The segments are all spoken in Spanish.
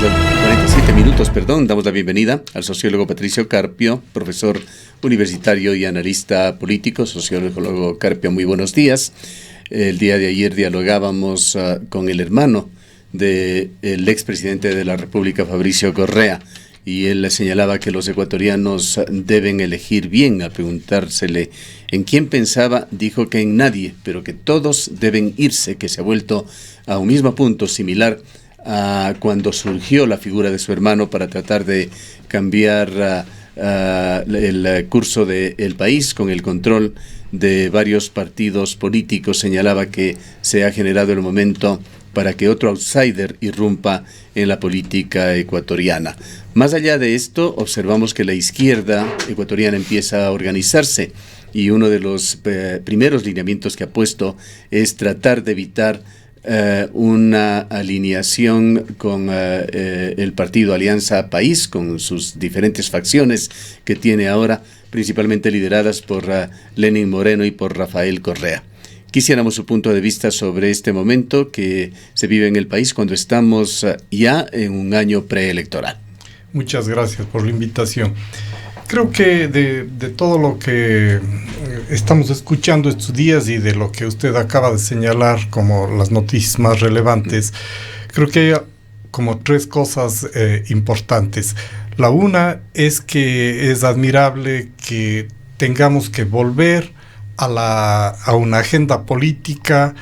47 minutos, perdón. Damos la bienvenida al sociólogo Patricio Carpio, profesor universitario y analista político. Sociólogo Carpio, muy buenos días. El día de ayer dialogábamos con el hermano del expresidente de la República, Fabricio Correa, y él señalaba que los ecuatorianos deben elegir bien. Al preguntársele en quién pensaba, dijo que en nadie, pero que todos deben irse, que se ha vuelto a un mismo punto similar a cuando surgió la figura de su hermano para tratar de cambiar el curso del país con el control de varios partidos políticos. Señalaba que se ha generado el momento para que otro outsider irrumpa en la política ecuatoriana. Más allá de esto, observamos que la izquierda ecuatoriana empieza a organizarse, y uno de los primeros lineamientos que ha puesto es tratar de evitar una alineación con el partido Alianza País, con sus diferentes facciones que tiene ahora, principalmente lideradas por Lenín Moreno y por Rafael Correa. Quisiéramos su punto de vista sobre este momento que se vive en el país cuando estamos ya en un año preelectoral. Muchas gracias por la invitación. Creo que de todo lo que estamos escuchando estos días y de lo que usted acaba de señalar como las noticias más relevantes, creo que hay como tres cosas importantes. La una es que es admirable que tengamos que volver a una agenda política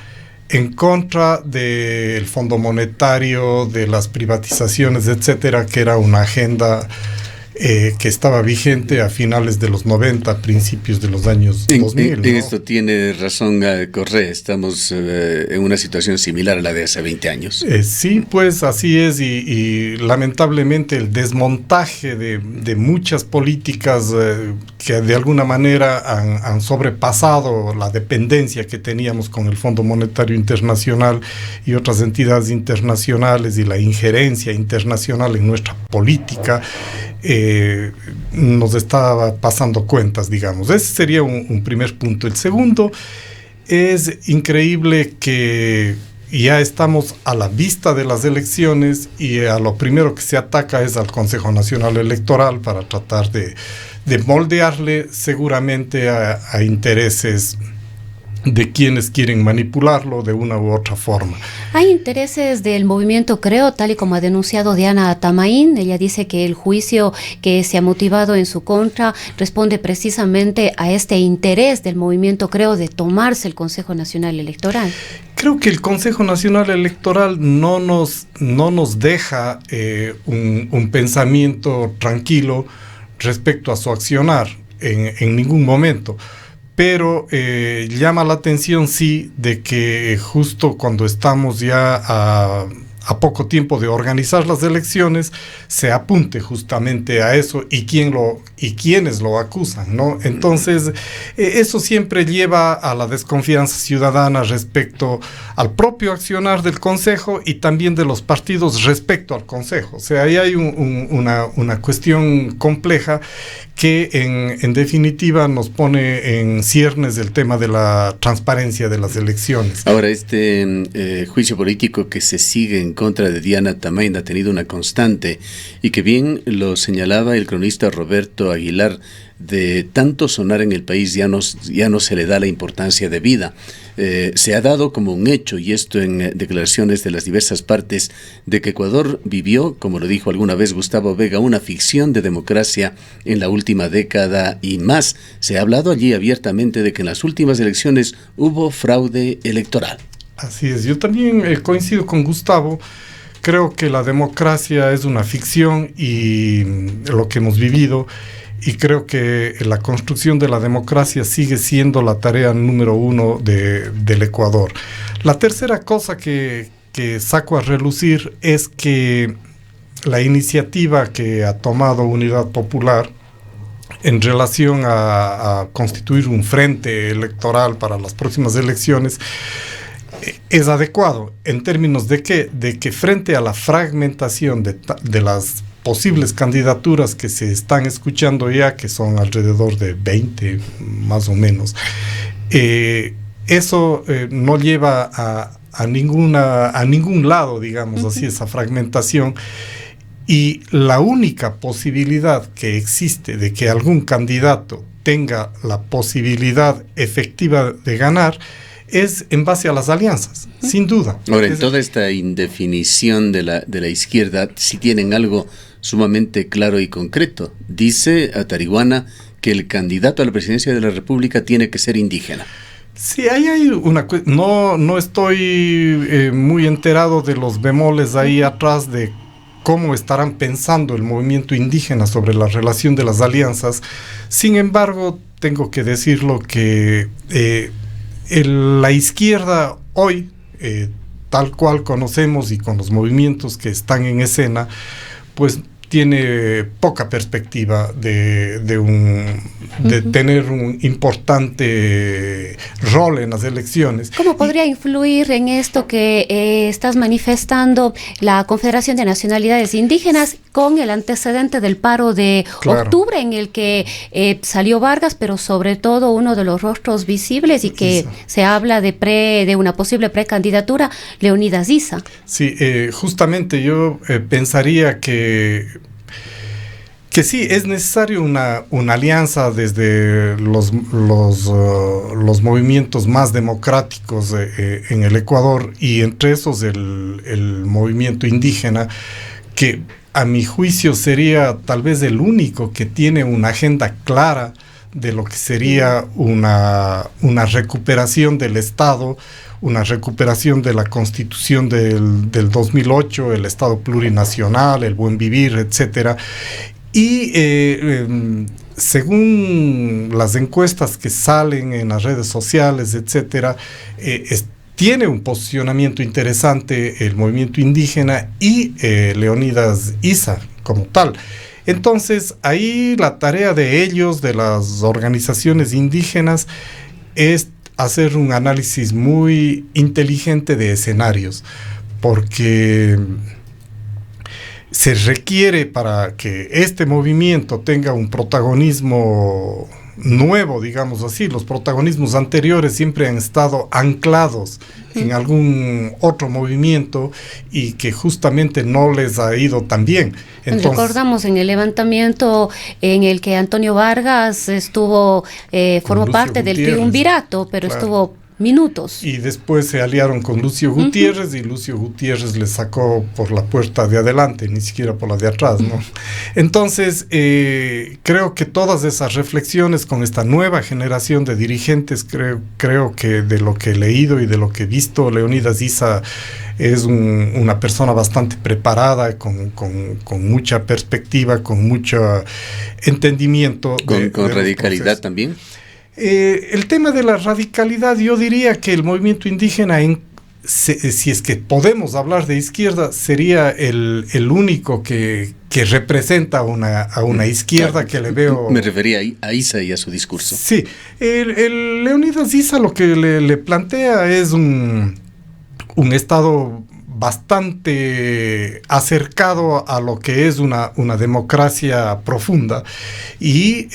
en contra del Fondo Monetario, de las privatizaciones, etcétera, que era una agenda que estaba vigente a finales de los 90, principios de los años 2000. En esto tiene razón Correa, estamos en una situación similar a la de hace 20 años. Sí, pues así es, y lamentablemente el desmontaje de muchas políticas que de alguna manera han sobrepasado la dependencia que teníamos con el Fondo Monetario Internacional y otras entidades internacionales, y la injerencia internacional en nuestra política, nos estaba pasando cuentas, digamos. Ese sería un primer punto. El segundo, es increíble que ya estamos a la vista de las elecciones y a lo primero que se ataca es al Consejo Nacional Electoral para tratar de moldearle seguramente a intereses de quienes quieren manipularlo de una u otra forma. Hay intereses del movimiento Creo, tal y como ha denunciado Diana Tamaín. Ella dice que el juicio que se ha motivado en su contra responde precisamente a este interés del movimiento Creo de tomarse el Consejo Nacional Electoral. Creo que el Consejo Nacional Electoral no nos deja un pensamiento tranquilo respecto a su accionar en ningún momento. Pero llama la atención, sí, de que justo cuando estamos ya a poco tiempo de organizar las elecciones, se apunte justamente a eso y quienes lo acusan, ¿no? Entonces, eso siempre lleva a la desconfianza ciudadana respecto al propio accionar del Consejo y también de los partidos respecto al Consejo. O sea, ahí hay una cuestión compleja que en definitiva nos pone en ciernes el tema de la transparencia de las elecciones. Ahora, este juicio político que se sigue en contra de Diana Tamaín ha tenido una constante, y que bien lo señalaba el cronista Roberto Aguilar, de tanto sonar en el país ya no se le da la importancia debida. Se ha dado como un hecho, y esto en declaraciones de las diversas partes, de que Ecuador vivió, como lo dijo alguna vez Gustavo Vega, una ficción de democracia en la última década y más. Se ha hablado allí abiertamente de que en las últimas elecciones hubo fraude electoral. Así es, yo también coincido con Gustavo. Creo que la democracia es una ficción y lo que hemos vivido, y creo que la construcción de la democracia sigue siendo la tarea número uno del Ecuador. La tercera cosa que saco a relucir es que la iniciativa que ha tomado Unidad Popular en relación a constituir un frente electoral para las próximas elecciones es adecuado en términos de que frente a la fragmentación de las posibles candidaturas que se están escuchando ya, que son alrededor de 20 más o menos, eso no lleva a ningún lado, digamos así, esa fragmentación, Y la única posibilidad que existe de que algún candidato tenga la posibilidad efectiva de ganar es en base a las alianzas, sin duda. Ahora, en toda esta indefinición de la izquierda, si tienen algo sumamente claro y concreto. Dice Atariguana que el candidato a la presidencia de la República tiene que ser indígena. Sí, ahí hay una cuestión. No estoy muy enterado de los bemoles ahí atrás de cómo estarán pensando el movimiento indígena sobre la relación de las alianzas. Sin embargo, tengo que decirlo que la izquierda hoy, tal cual conocemos y con los movimientos que están en escena, pues tiene poca perspectiva de tener un importante rol en las elecciones. ¿Cómo podría influir en esto que estás manifestando la Confederación de Nacionalidades Indígenas con el antecedente del paro de octubre, en el que salió Vargas, pero sobre todo uno de los rostros visibles y que se habla de una posible precandidatura, Leonidas Issa? Sí, justamente yo pensaría que sí, es necesario una alianza desde los movimientos más democráticos en el Ecuador, y entre esos el movimiento indígena, que a mi juicio sería tal vez el único que tiene una agenda clara de lo que sería una recuperación del Estado, una recuperación de la Constitución del 2008, el Estado plurinacional, el buen vivir, etcétera. Y según las encuestas que salen en las redes sociales, etcétera, tiene un posicionamiento interesante el movimiento indígena y Leonidas Issa como tal. Entonces, ahí la tarea de ellos, de las organizaciones indígenas, es hacer un análisis muy inteligente de escenarios, porque se requiere, para que este movimiento tenga un protagonismo nuevo, digamos así. Los protagonismos anteriores siempre han estado anclados en algún otro movimiento y que justamente no les ha ido tan bien. Entonces, recordamos en el levantamiento en el que Antonio Vargas formó parte del triunvirato, pero estuvo minutos. Y después se aliaron con Lucio Gutiérrez, y Lucio Gutiérrez le sacó por la puerta de adelante, ni siquiera por la de atrás, ¿no? Entonces, creo que todas esas reflexiones con esta nueva generación de dirigentes, creo que de lo que he leído y de lo que he visto, Leonidas Issa es una persona bastante preparada, con mucha perspectiva, con mucho entendimiento. ¿Con radicalidad también? El tema de la radicalidad, yo diría que el movimiento indígena, si es que podemos hablar de izquierda, sería el único que representa a una izquierda que le veo... Me refería a Issa y a su discurso. Sí, el Leonidas Issa lo que le plantea es un Estado bastante acercado a lo que es una democracia profunda, y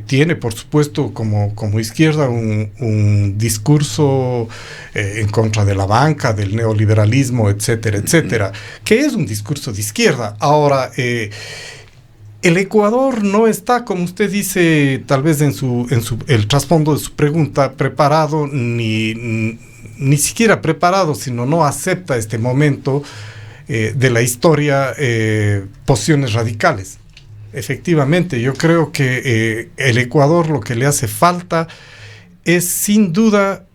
tiene, por supuesto, como izquierda un discurso en contra de la banca, del neoliberalismo, etcétera, etcétera, que es un discurso de izquierda. Ahora, el Ecuador no está, como usted dice, tal vez en el trasfondo de su pregunta, preparado, ni siquiera preparado, sino no acepta este momento de la historia, posiciones radicales. Efectivamente, yo creo que el Ecuador lo que le hace falta es sin duda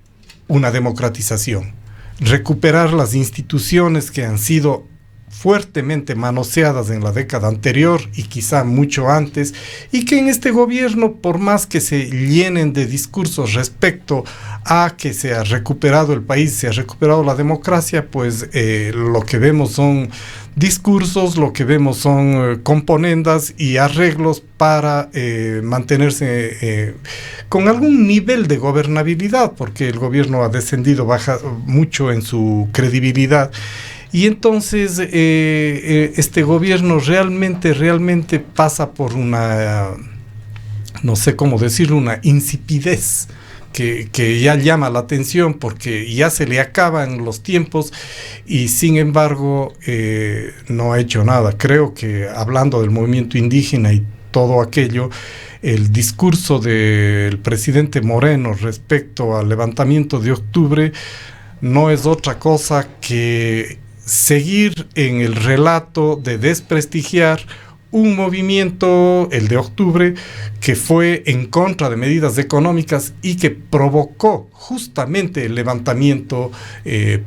una democratización, recuperar las instituciones que han sido fuertemente manoseadas en la década anterior y quizá mucho antes, y que en este gobierno, por más que se llenen de discursos respecto a que se ha recuperado el país, se ha recuperado la democracia, pues lo que vemos son discursos, lo que vemos son componendas y arreglos para mantenerse con algún nivel de gobernabilidad, porque el gobierno ha descendido mucho en su credibilidad. Y entonces este gobierno realmente pasa por no sé cómo decirlo, una insipidez que ya llama la atención porque ya se le acaban los tiempos y sin embargo no ha hecho nada. Creo que hablando del movimiento indígena y todo aquello, el discurso del presidente Moreno respecto al levantamiento de octubre no es otra cosa que seguir en el relato de desprestigiar un movimiento, el de octubre, que fue en contra de medidas económicas y que provocó justamente el levantamiento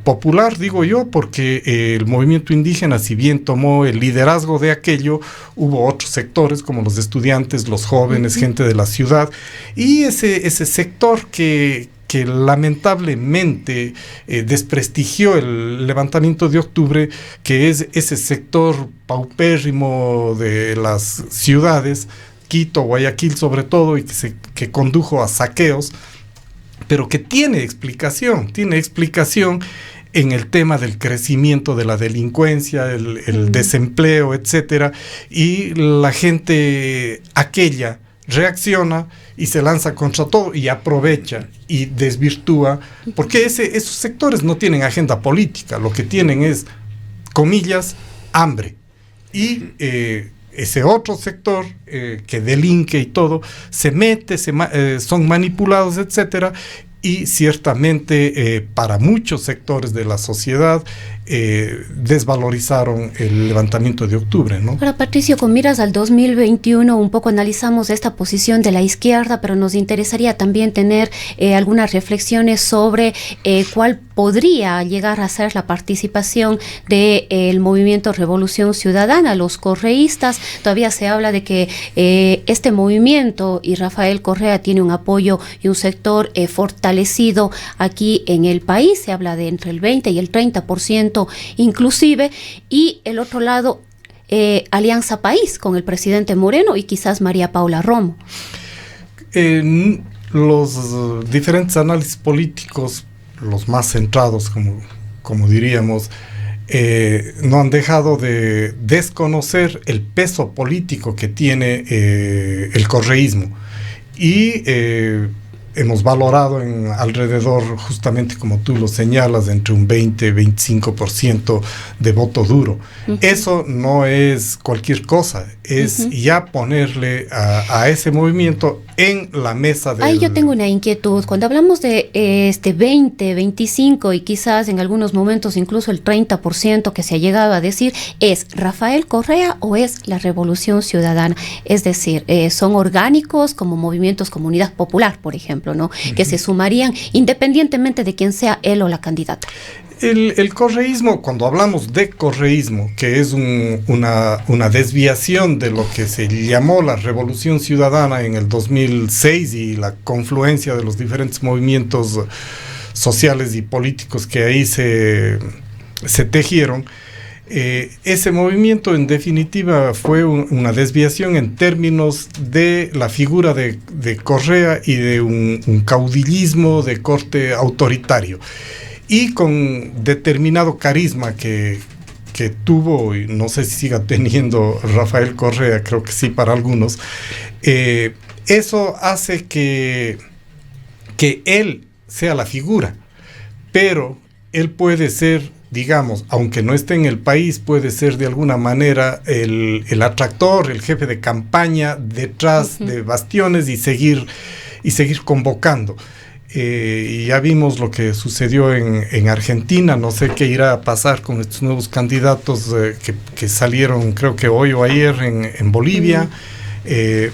popular, digo yo, porque el movimiento indígena, si bien tomó el liderazgo de aquello, hubo otros sectores como los estudiantes, los jóvenes, gente de la ciudad, y ese sector que lamentablemente desprestigió el levantamiento de octubre, que es ese sector paupérrimo de las ciudades, Quito, Guayaquil sobre todo, y que condujo a saqueos, pero que tiene explicación en el tema del crecimiento de la delincuencia, el desempleo, etcétera, y la gente aquella reacciona y se lanza contra todo y aprovecha y desvirtúa, porque esos sectores no tienen agenda política, lo que tienen es, comillas, hambre. Y ese otro sector que delinque y todo, se mete, son manipulados, etcétera, y ciertamente para muchos sectores de la sociedad desvalorizaron el levantamiento de octubre, ¿no? Ahora, Patricio, con miras al 2021, un poco analizamos esta posición de la izquierda, pero nos interesaría también tener algunas reflexiones sobre cuál podría llegar a ser la participación del movimiento Revolución Ciudadana, los correístas. Todavía se habla de que este movimiento y Rafael Correa tiene un apoyo y un sector fortalecido aquí en el país. Se habla de entre el 20 y el 30% inclusive, y el otro lado, Alianza País con el presidente Moreno y quizás María Paula Romo. Los diferentes análisis políticos, los más centrados, como diríamos, no han dejado de desconocer el peso político que tiene el correísmo, y hemos valorado en alrededor, justamente como tú lo señalas, entre un 20-25% de voto duro. Eso no es cualquier cosa, es ya ponerle a ese movimiento en la mesa del... Ahí yo tengo una inquietud. Cuando hablamos de 20, 25 y quizás en algunos momentos incluso el 30% que se ha llegado a decir, ¿es Rafael Correa o es la Revolución Ciudadana? Es decir, son orgánicos como movimientos Comunidad Popular, por ejemplo, ¿no? Que se sumarían independientemente de quién sea él o la candidata. El correísmo, cuando hablamos de correísmo, que es una desviación de lo que se llamó la Revolución Ciudadana en el 2006 y la confluencia de los diferentes movimientos sociales y políticos que ahí se tejieron, ese movimiento en definitiva fue una desviación en términos de la figura de Correa y de un caudillismo de corte autoritario, y con determinado carisma que tuvo, y no sé si siga teniendo Rafael Correa, creo que sí para algunos. Eso hace que él sea la figura, pero él puede ser, digamos, aunque no esté en el país, puede ser de alguna manera el atractor, el jefe de campaña detrás de bastiones y seguir convocando. Y ya vimos lo que sucedió en Argentina. No sé qué irá a pasar con estos nuevos candidatos que salieron, creo que hoy o ayer en Bolivia.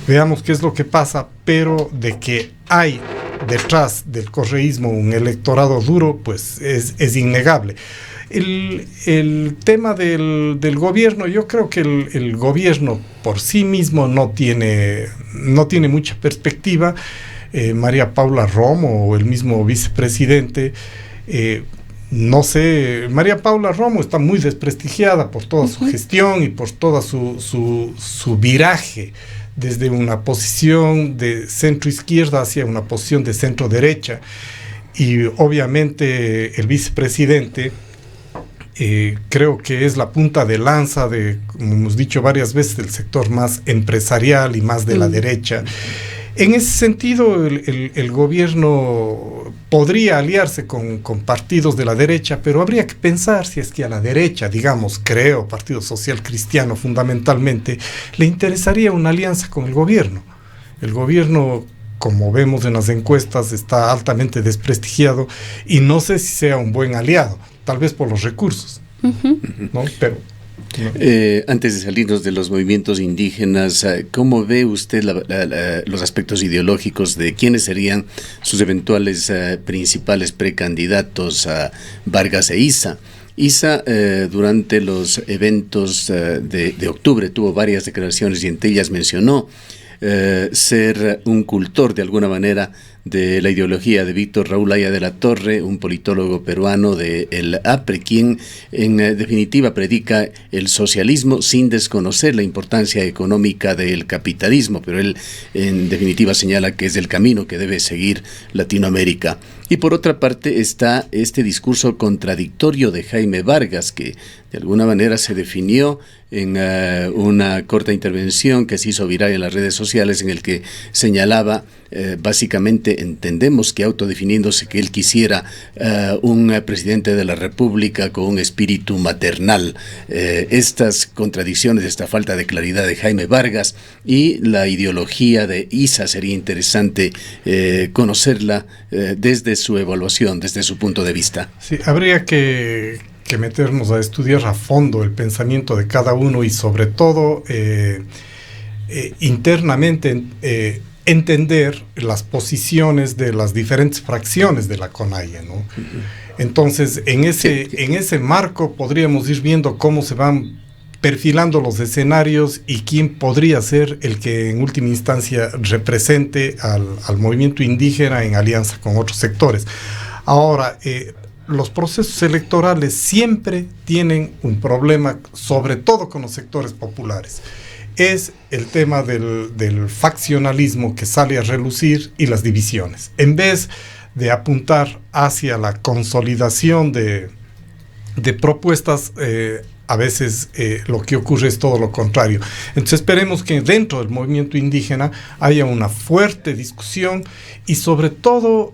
Veamos qué es lo que pasa, pero de que hay detrás del correísmo un electorado duro, pues es innegable. El tema del gobierno, yo creo que el gobierno por sí mismo no tiene mucha perspectiva. María Paula Romo o el mismo vicepresidente, no sé, María Paula Romo está muy desprestigiada por toda su gestión y por toda su viraje desde una posición de centro izquierda hacia una posición de centro derecha, y obviamente el vicepresidente creo que es la punta de lanza de, como hemos dicho varias veces, del sector más empresarial y más de la derecha. En ese sentido, el gobierno podría aliarse con partidos de la derecha, pero habría que pensar si es que a la derecha, digamos, creo, Partido Social Cristiano fundamentalmente, le interesaría una alianza con el gobierno. El gobierno, como vemos en las encuestas, está altamente desprestigiado y no sé si sea un buen aliado, tal vez por los recursos, ¿no? Pero... antes de salirnos de los movimientos indígenas, ¿cómo ve usted los aspectos ideológicos de quiénes serían sus eventuales principales precandidatos a Vargas e Issa? Issa, durante los eventos de octubre, tuvo varias declaraciones y entre ellas mencionó ser un cultor de alguna manera de la ideología de Víctor Raúl Haya de la Torre, un politólogo peruano del APRE, quien en definitiva predica el socialismo sin desconocer la importancia económica del capitalismo, pero él en definitiva señala que es el camino que debe seguir Latinoamérica. Y por otra parte está este discurso contradictorio de Jaime Vargas, que de alguna manera se definió en una corta intervención que se hizo viral en las redes sociales, en el que señalaba, básicamente entendemos que autodefiniéndose que él quisiera un presidente de la República con un espíritu maternal. Estas contradicciones, esta falta de claridad de Jaime Vargas y la ideología de Issa, sería interesante conocerla desde su evaluación, desde su punto de vista. Sí, habría que meternos a estudiar a fondo el pensamiento de cada uno y sobre todo internamente entender las posiciones de las diferentes fracciones de la CONAIE, ¿no? Entonces, en ese marco podríamos ir viendo cómo se van perfilando los escenarios y quién podría ser el que en última instancia represente al movimiento indígena en alianza con otros sectores. Ahora, los procesos electorales siempre tienen un problema, sobre todo con los sectores populares. Es el tema del faccionalismo que sale a relucir y las divisiones. En vez de apuntar hacia la consolidación de propuestas, a veces lo que ocurre es todo lo contrario. Entonces esperemos que dentro del movimiento indígena haya una fuerte discusión y sobre todo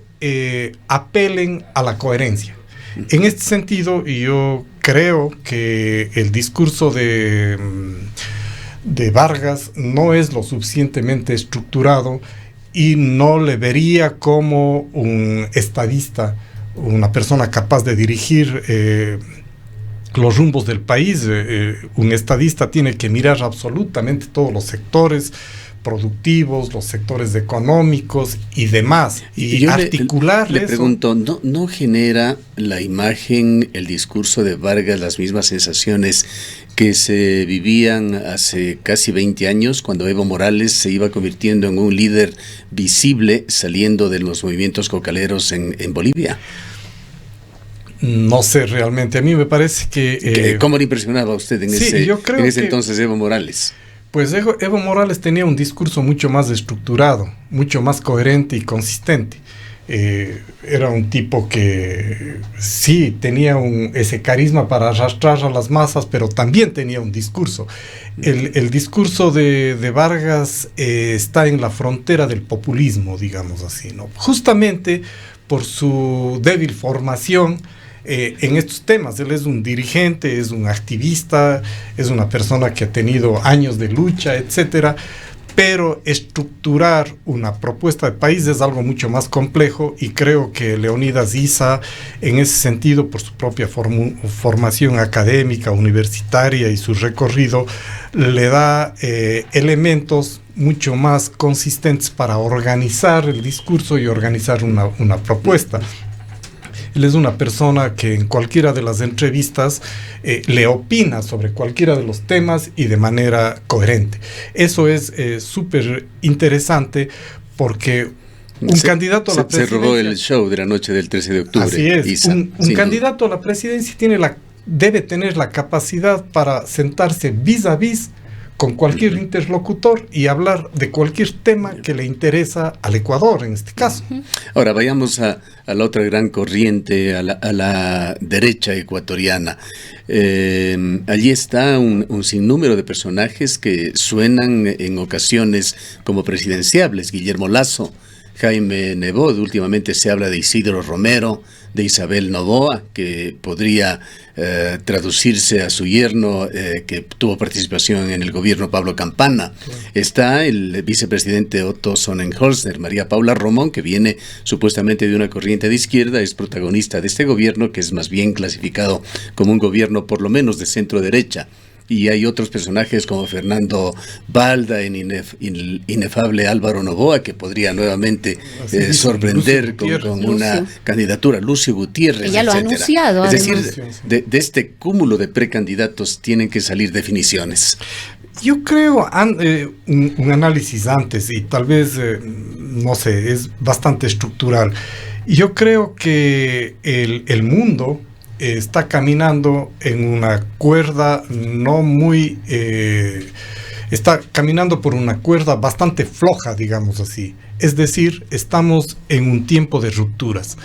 apelen a la coherencia. En este sentido, yo creo que el discurso de Vargas no es lo suficientemente estructurado y no le vería como un estadista, una persona capaz de dirigir los rumbos del país. Un estadista tiene que mirar absolutamente todos los sectores productivos, los sectores económicos y demás, y articularles. Le pregunto, ¿no genera la imagen, el discurso de Vargas, las mismas sensaciones que se vivían hace casi 20 años, cuando Evo Morales se iba convirtiendo en un líder visible saliendo de los movimientos cocaleros en Bolivia? No sé realmente, a mí me parece que... ¿Cómo le impresionaba a usted en ese entonces Evo Morales? Pues Evo Morales tenía un discurso mucho más estructurado, mucho más coherente y consistente. Era un tipo que sí tenía ese carisma para arrastrar a las masas, pero también tenía un discurso. El discurso de Vargas está en la frontera del populismo, digamos así, ¿no? Justamente por su débil formación en estos temas. Él es un dirigente, es un activista, es una persona que ha tenido años de lucha, etcétera, pero estructurar una propuesta de país es algo mucho más complejo y creo que Leonidas Issa, en ese sentido, por su propia formación académica, universitaria y su recorrido, le da elementos mucho más consistentes para organizar el discurso y organizar una propuesta. Él es una persona que en cualquiera de las entrevistas le opina sobre cualquiera de los temas y de manera coherente. Eso es súper interesante porque candidato a la presidencia... Se robó el show de la noche del 13 de octubre. Así es. Issa, un candidato a la presidencia debe tener la capacidad para sentarse vis a vis con cualquier interlocutor y hablar de cualquier tema que le interesa al Ecuador, en este caso. Ahora vayamos a la otra gran corriente, a la derecha ecuatoriana. Allí está un sinnúmero de personajes que suenan en ocasiones como presidenciables. Guillermo Lasso, Jaime Nebot, últimamente se habla de Isidro Romero, de Isabel Noboa, que podría traducirse a su yerno, que tuvo participación en el gobierno, Pablo Campana. Está el vicepresidente Otto Sonnenholzner, María Paula Romón, que viene supuestamente de una corriente de izquierda, es protagonista de este gobierno, que es más bien clasificado como un gobierno por lo menos de centro derecha. Y hay otros personajes como Fernando Balda, inefable Álvaro Noboa, que podría nuevamente sorprender con una candidatura, Lucio Gutiérrez, ya lo ha anunciado. Es decir, de este cúmulo de precandidatos tienen que salir definiciones. Yo creo, un análisis antes, y tal vez, no sé, es bastante estructural. Yo creo que el mundo está caminando en una cuerda está caminando por una cuerda bastante floja, digamos así. Es decir, estamos en un tiempo de rupturas.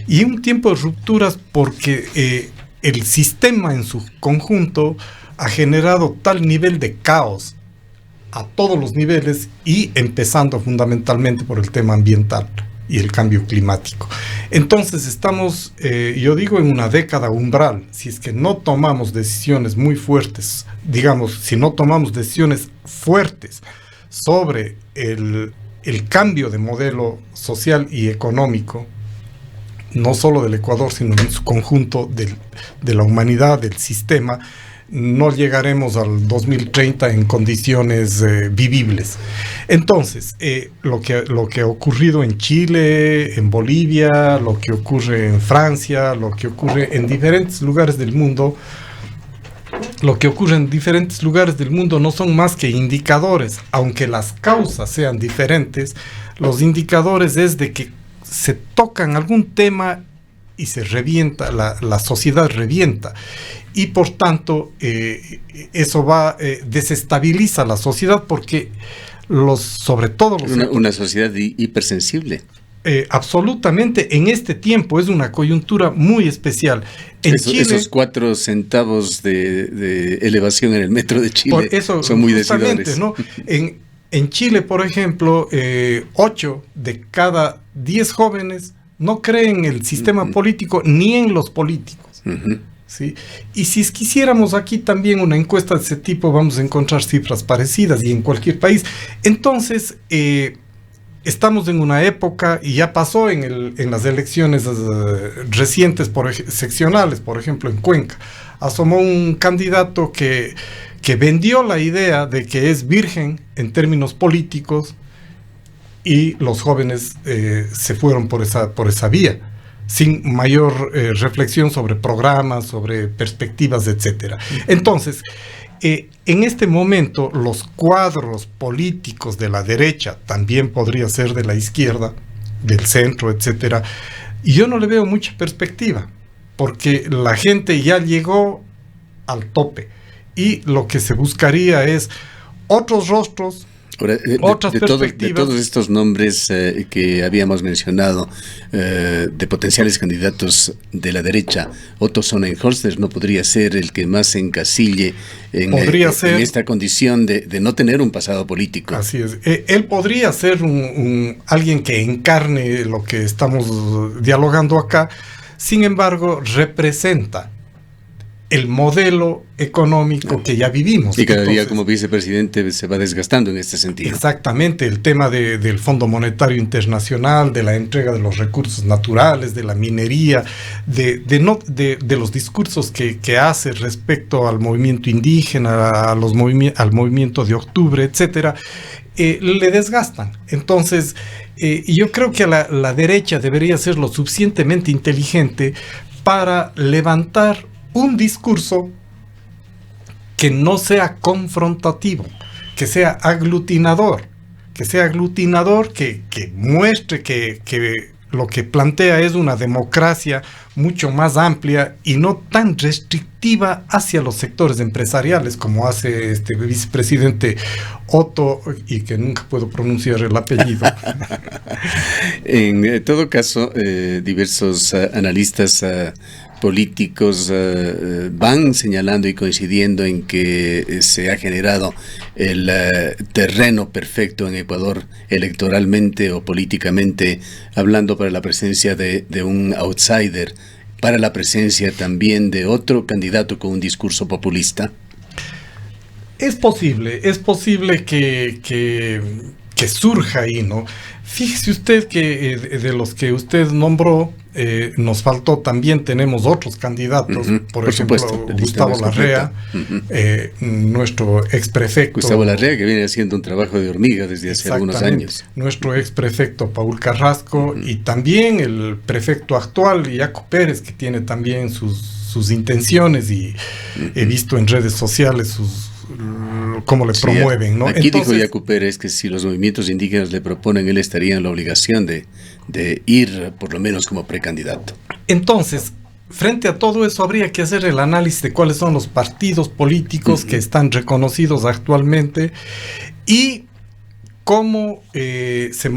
Y un tiempo de rupturas porque el sistema en su conjunto ha generado tal nivel de caos a todos los niveles, y empezando fundamentalmente por el tema ambiental y el cambio climático. Entonces estamos, yo digo, en una década umbral. Si es que no tomamos decisiones muy fuertes, digamos, si no tomamos decisiones fuertes sobre el cambio de modelo social y económico, no solo del Ecuador, sino en su conjunto de la humanidad, del sistema, no llegaremos al 2030 en condiciones vivibles. Entonces, lo que ha ocurrido en Chile, en Bolivia, lo que ocurre en Francia, lo que ocurre en diferentes lugares del mundo, no son más que indicadores. Aunque las causas sean diferentes, los indicadores es de que se tocan algún tema y se revienta, la sociedad revienta. Y por tanto, eso desestabiliza la sociedad, porque sobre todo una sociedad hipersensible. Absolutamente, en este tiempo es una coyuntura muy especial. Chile, esos 4 centavos de elevación en el metro de Chile son muy decidores, ¿no? En Chile, por ejemplo, 8 de cada 10 jóvenes no creen en el sistema político ni en los políticos. ¿Sí? Y si quisiéramos aquí también una encuesta de ese tipo, vamos a encontrar cifras parecidas, y en cualquier país. Entonces, estamos en una época, y ya pasó en las elecciones recientes seccionales, por ejemplo en Cuenca, asomó un candidato que vendió la idea de que es virgen en términos políticos, y los jóvenes se fueron por esa vía, sin mayor reflexión sobre programas, sobre perspectivas, etcétera. Entonces, en este momento, los cuadros políticos de la derecha, también podría ser de la izquierda, del centro, etcétera, y yo no le veo mucha perspectiva, porque la gente ya llegó al tope, y lo que se buscaría es otros rostros. Ahora, de todos estos nombres que habíamos mencionado, de potenciales candidatos de la derecha, Otto Sonnenholzner no podría ser el que más encasille en esta condición de no tener un pasado político. Así es. Él podría ser alguien que encarne lo que estamos dialogando acá. Sin embargo, representa el modelo económico que ya vivimos. Y cada día como vicepresidente se va desgastando en este sentido. Exactamente, el tema del Fondo Monetario Internacional, de la entrega de los recursos naturales, de la minería, de los discursos que hace respecto al movimiento indígena, al movimiento de octubre, etcétera, le desgastan. Entonces, yo creo que la derecha debería ser lo suficientemente inteligente para levantar un discurso que no sea confrontativo, que sea aglutinador, que muestre que lo que plantea es una democracia mucho más amplia y no tan restrictiva hacia los sectores empresariales como hace este vicepresidente Otto, y que nunca puedo pronunciar el apellido. En todo caso, diversos analistas políticos van señalando y coincidiendo en que se ha generado el terreno perfecto en Ecuador electoralmente o políticamente hablando para la presencia de un outsider, para la presencia también de otro candidato con un discurso populista. Es posible que surja ahí, ¿no? Fíjese usted que de los que usted nombró, nos faltó, también tenemos otros candidatos, por ejemplo, supuesto, Gustavo Larrea, nuestro exprefecto. Gustavo Larrea, que viene haciendo un trabajo de hormiga desde hace algunos años. Nuestro exprefecto Paul Carrasco, y también el prefecto actual, Yacu Pérez, que tiene también sus intenciones, y he visto en redes sociales cómo le promueven, ¿no? Aquí dijo Yacu Pérez que si los movimientos indígenas le proponen, él estaría en la obligación de ir por lo menos como precandidato. Entonces, frente a todo eso, habría que hacer el análisis de cuáles son los partidos políticos que están reconocidos actualmente y cómo se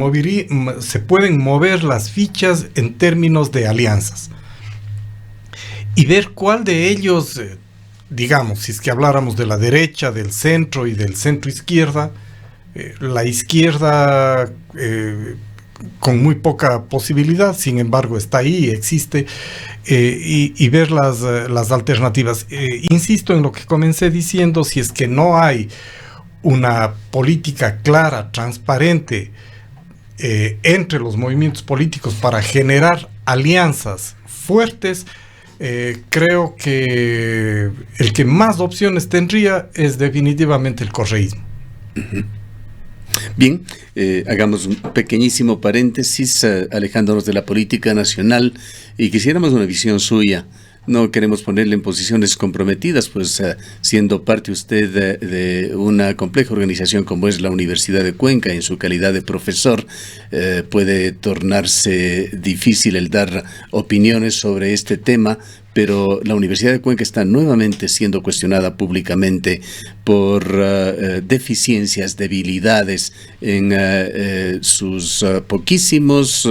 pueden mover las fichas en términos de alianzas. Y ver cuál de ellos, digamos, si es que habláramos de la derecha, del centro y del centro izquierda, la izquierda con muy poca posibilidad, sin embargo está ahí, existe, y ver las alternativas. Insisto en lo que comencé diciendo: si es que no hay una política clara, transparente entre los movimientos políticos para generar alianzas fuertes, creo que el que más opciones tendría es definitivamente el correísmo. Bien, hagamos un pequeñísimo paréntesis, alejándonos de la política nacional, y quisiéramos una visión suya. No queremos ponerle en posiciones comprometidas, pues siendo parte usted de una compleja organización como es la Universidad de Cuenca, en su calidad de profesor, puede tornarse difícil el dar opiniones sobre este tema, pero la Universidad de Cuenca está nuevamente siendo cuestionada públicamente por deficiencias, debilidades en sus poquísimas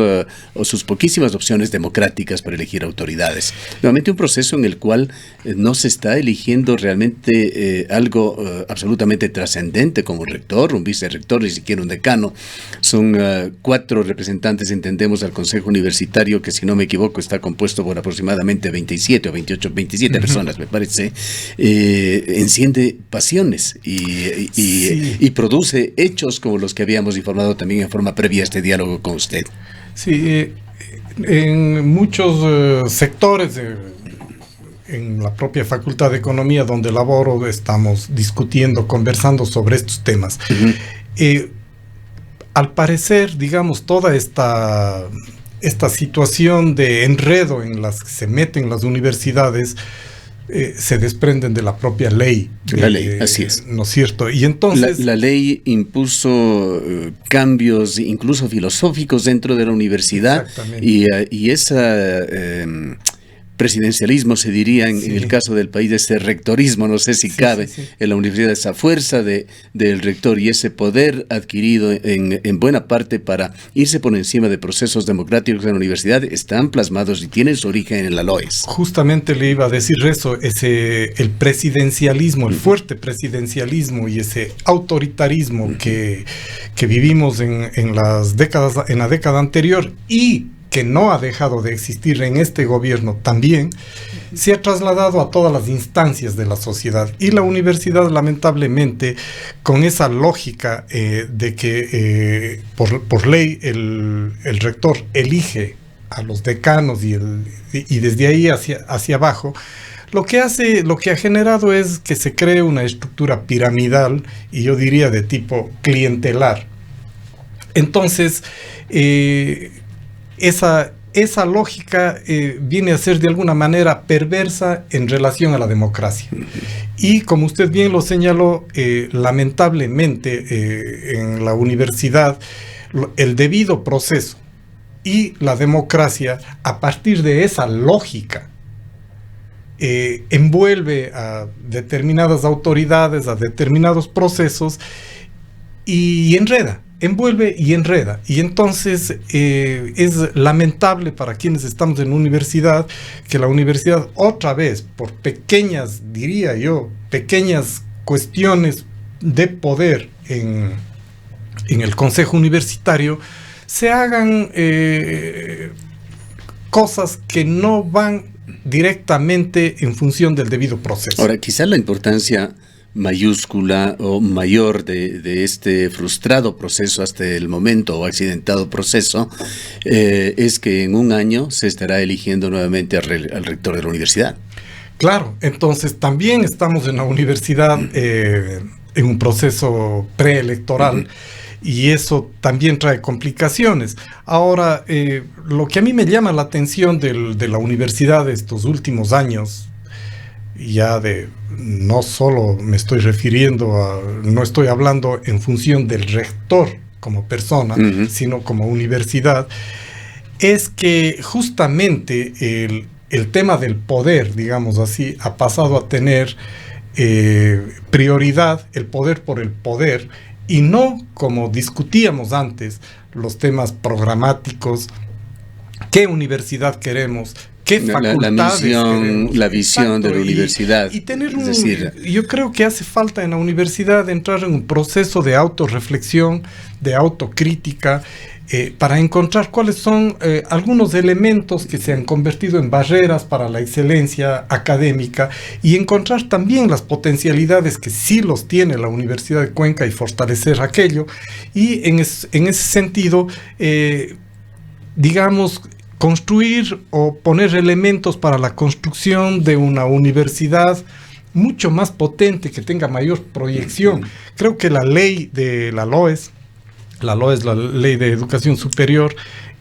opciones democráticas para elegir autoridades. Nuevamente un proceso en el cual no se está eligiendo realmente algo absolutamente trascendente como un rector, un vicerrector, ni siquiera un decano. Son 4 representantes, entendemos, al Consejo Universitario, que si no me equivoco está compuesto por aproximadamente 27 o 27 personas, me parece. Enciende pasiones y produce hechos como los que habíamos informado también en forma previa a este diálogo con usted. Sí, en muchos sectores, en la propia Facultad de Economía donde laboro, estamos discutiendo, conversando sobre estos temas. Al parecer, digamos, toda esta situación de enredo en las que se meten las universidades se desprenden de la propia ley. La ley, así es. ¿No es cierto? Y entonces la ley impuso cambios incluso filosóficos dentro de la universidad, y esa presidencialismo, se diría en el caso del país, ese rectorismo, no sé si cabe en la universidad, esa fuerza del rector y ese poder adquirido en buena parte para irse por encima de procesos democráticos en la universidad, están plasmados y tienen su origen en la LOES. Justamente le iba a decir eso, el presidencialismo, el fuerte presidencialismo y ese autoritarismo que vivimos en la década anterior, y que no ha dejado de existir en este gobierno también, se ha trasladado a todas las instancias de la sociedad. Y la universidad, lamentablemente, con esa lógica de que por ley el rector elige a los decanos y desde ahí hacia abajo, lo que ha generado es que se cree una estructura piramidal, y yo diría de tipo clientelar. Entonces, esa lógica viene a ser de alguna manera perversa en relación a la democracia. Y como usted bien lo señaló, lamentablemente en la universidad el debido proceso y la democracia, a partir de esa lógica, envuelve a determinadas autoridades, a determinados procesos y envuelve y enreda. Y entonces es lamentable para quienes estamos en la universidad que la universidad otra vez, por pequeñas, diría yo, pequeñas cuestiones de poder en el Consejo Universitario, se hagan cosas que no van directamente en función del debido proceso. Ahora, quizás la importancia mayúscula o mayor de este frustrado proceso hasta el momento, o accidentado proceso, es que en un año se estará eligiendo nuevamente al rector de la universidad. Claro, entonces también estamos en la universidad en un proceso preelectoral. Y eso también trae complicaciones. Ahora, lo que a mí me llama la atención de la universidad de estos últimos años, no solo me estoy refiriendo no estoy hablando en función del rector como persona, sino como universidad, es que justamente el tema del poder, digamos así, ha pasado a tener prioridad, el poder por el poder, y no como discutíamos antes, los temas programáticos, qué universidad queremos, qué facultades queremos. La visión de la universidad. Y tener yo creo que hace falta en la universidad entrar en un proceso de autorreflexión, de autocrítica, para encontrar cuáles son algunos elementos que se han convertido en barreras para la excelencia académica y encontrar también las potencialidades que sí los tiene la Universidad de Cuenca y fortalecer aquello. Y en ese sentido, digamos, construir o poner elementos para la construcción de una universidad mucho más potente, que tenga mayor proyección. Creo que la ley de la LOES, la Ley de Educación Superior,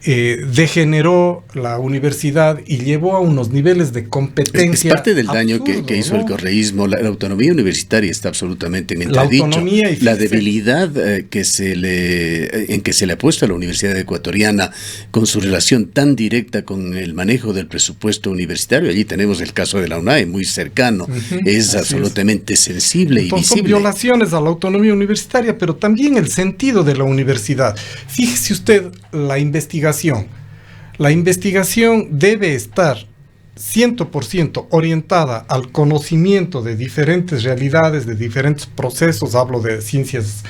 degeneró la universidad y llevó a unos niveles de competencia. Es parte del daño absurdo, que hizo, ¿no? el correísmo. La autonomía universitaria está absolutamente en entredicho. La debilidad en que se le ha puesto a la Universidad Ecuatoriana con su relación tan directa con el manejo del presupuesto universitario. Allí tenemos el caso de la UNAE, muy cercano. Es absolutamente sensible y visible. Son violaciones a la autonomía universitaria, pero también el sentido de la universidad. Fíjese usted, la investigación. La investigación debe estar 100% orientada al conocimiento de diferentes realidades, de diferentes procesos, hablo de ciencias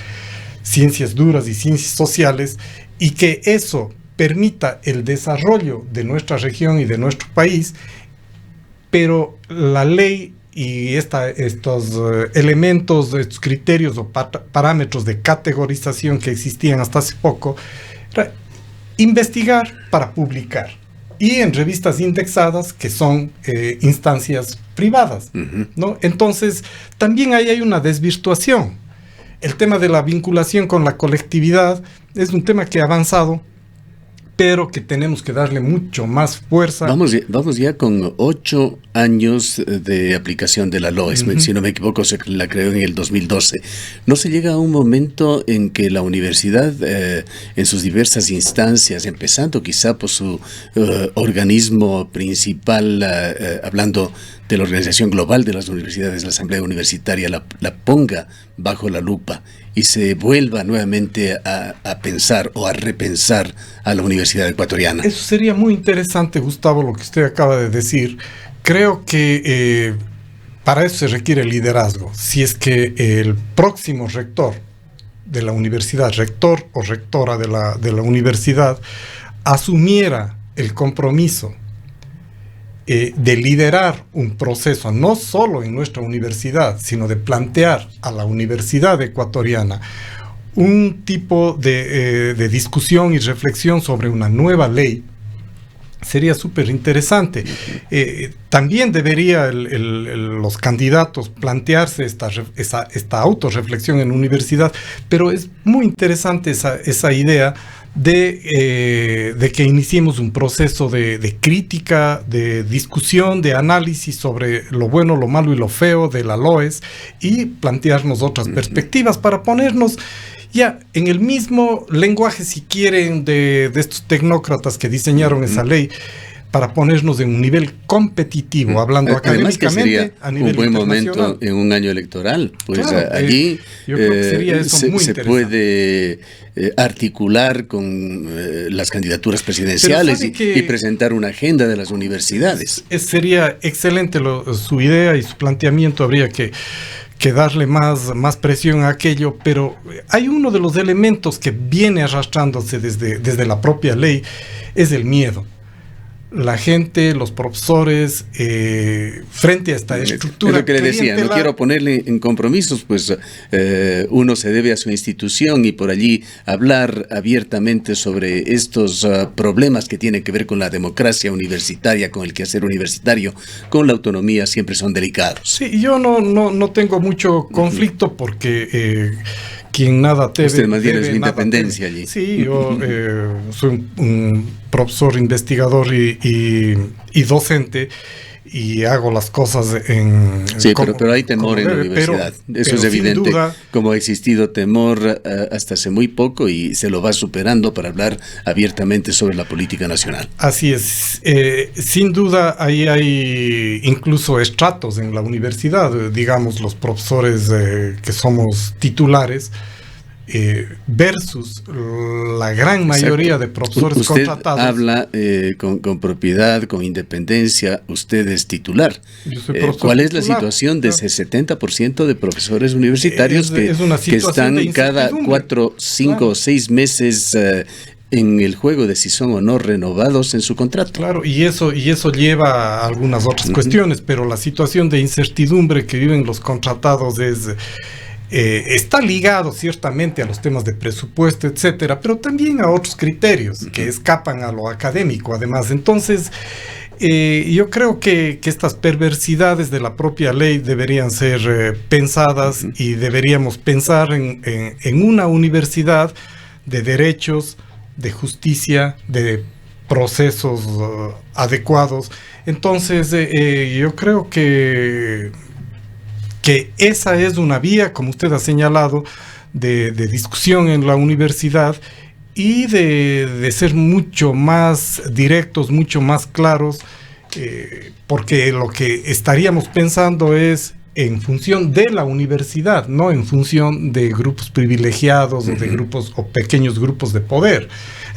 duras y ciencias sociales, y que eso permita el desarrollo de nuestra región y de nuestro país, pero la ley y estos elementos, estos criterios o parámetros de categorización que existían hasta hace poco, investigar para publicar, y en revistas indexadas que son instancias privadas, ¿no? Entonces, también ahí hay una desvirtuación. El tema de la vinculación con la colectividad es un tema que ha avanzado, pero que tenemos que darle mucho más fuerza. Vamos ya con 8 años de aplicación de la LOES, si no me equivoco, se la creó en el 2012. ¿No se llega a un momento en que la universidad, en sus diversas instancias, empezando quizá por su organismo principal, hablando de la Organización Global de las Universidades, la Asamblea Universitaria, la ponga bajo la lupa y se vuelva nuevamente a pensar o a repensar a la Universidad Ecuatoriana? Eso sería muy interesante, Gustavo, lo que usted acaba de decir. Creo que para eso se requiere liderazgo. Si es que el próximo rector de la universidad, rector o rectora de la universidad, asumiera el compromiso de liderar un proceso, no solo en nuestra universidad, sino de plantear a la Universidad Ecuatoriana un tipo de discusión y reflexión sobre una nueva ley, sería súper interesante. También debería los candidatos plantearse esta autorreflexión en la universidad, pero es muy interesante esa idea de que iniciemos un proceso de crítica, de discusión, de análisis sobre lo bueno, lo malo y lo feo de la LOES, y plantearnos otras perspectivas para ponernos Ya, en el mismo lenguaje, si quieren, de estos tecnócratas que diseñaron esa ley, para ponernos en un nivel competitivo, hablando académicamente, a nivel un buen momento en un año electoral, pues claro, allí yo creo que sería eso muy se puede articular con las candidaturas presidenciales y presentar una agenda de las universidades. Sería excelente su idea y su planteamiento, habría que darle más presión a aquello, pero hay uno de los elementos que viene arrastrándose desde la propia ley, es el miedo. La gente, los profesores, frente a esta estructura. Es lo que le decía, no quiero ponerle en compromisos, pues uno se debe a su institución y por allí hablar abiertamente sobre estos problemas que tienen que ver con la democracia universitaria, con el quehacer universitario, con la autonomía, siempre son delicados. Sí, yo no tengo mucho conflicto porque quien nada debe. Usted más bien es su independencia allí. Sí, yo soy un profesor, investigador y docente, y hago las cosas en... Sí, pero hay temor en la universidad. Eso es evidente. Duda, como ha existido temor hasta hace muy poco y se lo va superando para hablar abiertamente sobre la política nacional. Así es. Sin duda, ahí hay incluso estratos en la universidad, digamos, los profesores que somos titulares, versus la gran mayoría de profesores usted contratados. Habla con propiedad, con independencia, usted es titular. ¿Cuál es la situación de ese 70% de profesores universitarios que están cada 4, 5 o 6 meses en el juego de si son o no renovados en su contrato? Claro, y eso lleva a algunas otras cuestiones, pero la situación de incertidumbre que viven los contratados está ligado ciertamente a los temas de presupuesto, etcétera, pero también a otros criterios que escapan a lo académico, además. Entonces, yo creo que estas perversidades de la propia ley deberían ser pensadas, y deberíamos pensar en una universidad de derechos, de justicia, de procesos adecuados. Entonces, yo creo que esa es una vía, como usted ha señalado, de discusión en la universidad, y de ser mucho más directos, mucho más claros, porque lo que estaríamos pensando es en función de la universidad, no en función de grupos privilegiados, o de grupos o pequeños grupos de poder.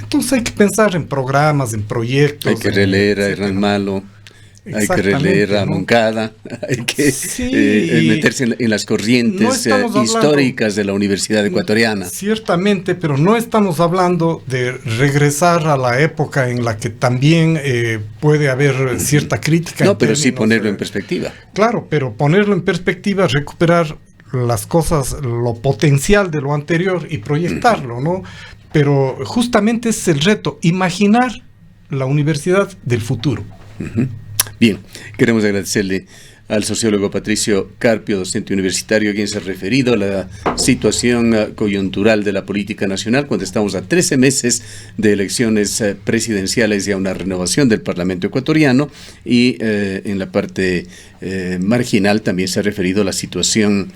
Entonces hay que pensar en programas, en proyectos. Hay que releer a Hernán Malo. Hay que releer a Moncada, hay que meterse en las corrientes históricas de la Universidad Ecuatoriana. Ciertamente, pero no estamos hablando de regresar a la época en la que también puede haber cierta crítica. No, pero sí ponerlo en perspectiva. Claro, pero ponerlo en perspectiva, recuperar las cosas, lo potencial de lo anterior y proyectarlo, ¿no? Pero justamente ese es el reto, imaginar la universidad del futuro. Bien, queremos agradecerle al sociólogo Patricio Carpio, docente universitario, quien se ha referido a la situación coyuntural de la política nacional cuando estamos a 13 meses de elecciones presidenciales y a una renovación del Parlamento ecuatoriano, y en la parte marginal también se ha referido a la situación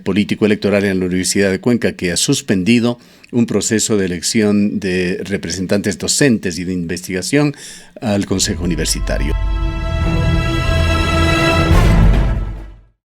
político-electoral en la Universidad de Cuenca, que ha suspendido un proceso de elección de representantes docentes y de investigación al Consejo Universitario.